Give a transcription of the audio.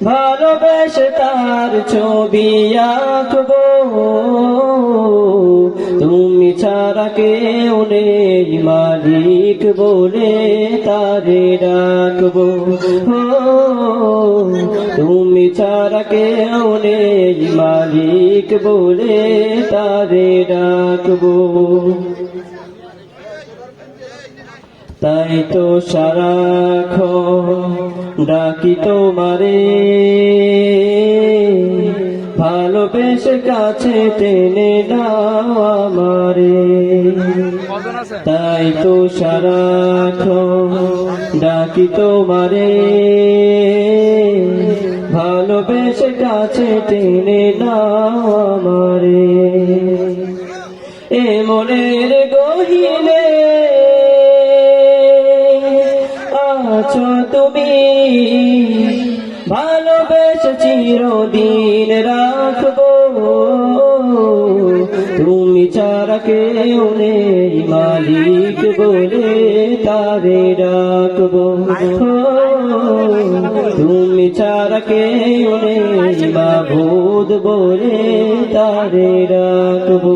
ভালোবেসে তার ছবি আঁকবো, তুমি ছাড়া কেউ নেই মালিক বলে তারে ডাকবো। তুমি ছাড়া কেউ নেই মালিক বলে তারে ডাকবো। তাই তো সারাক্ষণ ডাকি তোমারে, ভালোবেসে কাছে টেনে নাও আমারে। তাই তো সারাক্ষণ ডাকি তোমারে, ভালোবেসে কাছে টেনে নাও আমারে। এ মনের গহীনে আছো তুমি, ভালোবেসে চিরদিন রাখবো, তুমি ছাড়া কেউ নেই মালিক বলে তারে ডাকবো। তুমি ছাড়া কেউ নেই মাবুদ বলে তারে ডাকবো।